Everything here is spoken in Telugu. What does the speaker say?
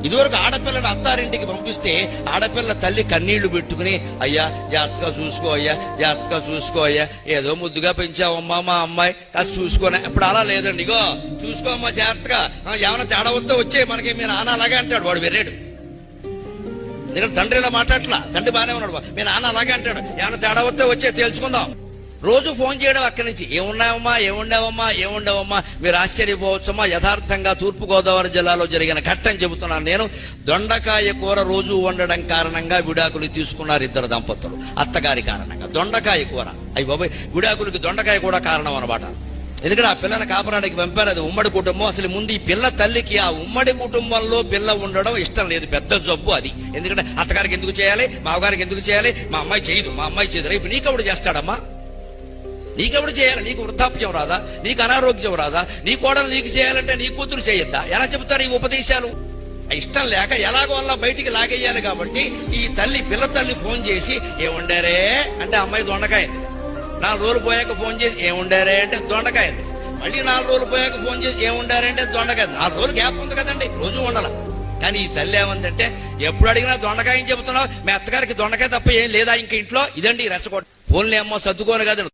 ఇదివరకు ఆడపిల్లని అత్తారింటికి పంపిస్తే ఆడపిల్ల తల్లి కన్నీళ్లు పెట్టుకుని, అయ్యా జాగ్రత్తగా చూసుకో, అయ్యా జాగ్రత్తగా చూసుకో, అయ్యా ఏదో ముద్దుగా పెంచావమ్మా మా అమ్మాయి కాస్త చూసుకోనే. ఇప్పుడు అలా లేదండి, ఇగో చూసుకోమ్మా జాగ్రత్తగా, ఏమైనా తేడా వస్తే వచ్చే మనకి మీ నాన్న అలాగే అంటాడు. వాడు వెర్రాడు. ఎందుకంటే తండ్రి ఇలా మాట్లాడట్లా, తండ్రి బాగానే ఉన్నాడు, మీ నాన్న అలాగే అంటాడు. ఏమైనా తేడా వస్తే వచ్చే తెలుసుకుందాం. రోజు ఫోన్ చేయడం అక్కడి నుంచి, ఏమున్నావమ్మా ఏముండేవమ్మా ఏముండేవమ్మా. మీరు ఆశ్చర్యపోవచ్చమ్మా, యథార్థంగా తూర్పుగోదావరి జిల్లాలో జరిగిన ఘట్టం చెబుతున్నాను నేను. దొండకాయ కూర రోజు వండడం కారణంగా విడాకులు తీసుకున్నారు ఇద్దరు దంపతులు, అత్తగారి కారణంగా. దొండకాయ కూర, అయ్యి బాబాయ్, విడాకులకి దొండకాయ కూడా కారణం అనమాట. ఎందుకంటే ఆ పిల్లని కాపురానికి పంపారు, అది ఉమ్మడి కుటుంబం. అసలు ముందు ఈ పిల్ల తల్లికి ఆ ఉమ్మడి కుటుంబంలో పిల్ల ఉండడం ఇష్టం లేదు, పెద్ద జబ్బు అది. ఎందుకంటే అత్తగారికి ఎందుకు చేయాలి, మామగారికి ఎందుకు చేయాలి, మా అమ్మాయి చేయదు, మా అమ్మాయి చేయదు. రేపు నీకెవడు చేస్తాడమ్మా, నీకెవడు చేయాలి? నీకు వృద్ధాప్యం రాదా, నీకు అనారోగ్యం రాదా, నీ కోడలు నీకు చేయాలంటే నీ కూతురు చేయొద్దా? ఎలా చెబుతారు ఈ ఉపదేశాలు? ఇష్టం లేక ఎలాగో అలా బయటికి లాగేయాలి. కాబట్టి ఈ తల్లి పిల్ల తల్లి ఫోన్ చేసి ఏముండారే అంటే అమ్మాయి దొండకాయంది. 4 రోజులు పోయాక ఫోన్ చేసి ఏముండారే అంటే దొండకాయంది. మళ్ళీ 4 రోజులు పోయాక ఫోన్ చేసి ఏముండారంటే దొండకాయ. 4 రోజులు గ్యాప్ ఉంది కదండి, రోజు ఉండాల. కానీ ఈ తల్లి ఏమందంటే, ఎప్పుడు అడిగినా దొండకాయ అని చెబుతున్నావు, మీ అత్తగారికి దొండకాయ తప్ప ఏం లేదా ఇంక ఇంట్లో? ఇదండి రెచ్చగొట్ట. ఫోన్లే అమ్మో సర్దుకోను కదా.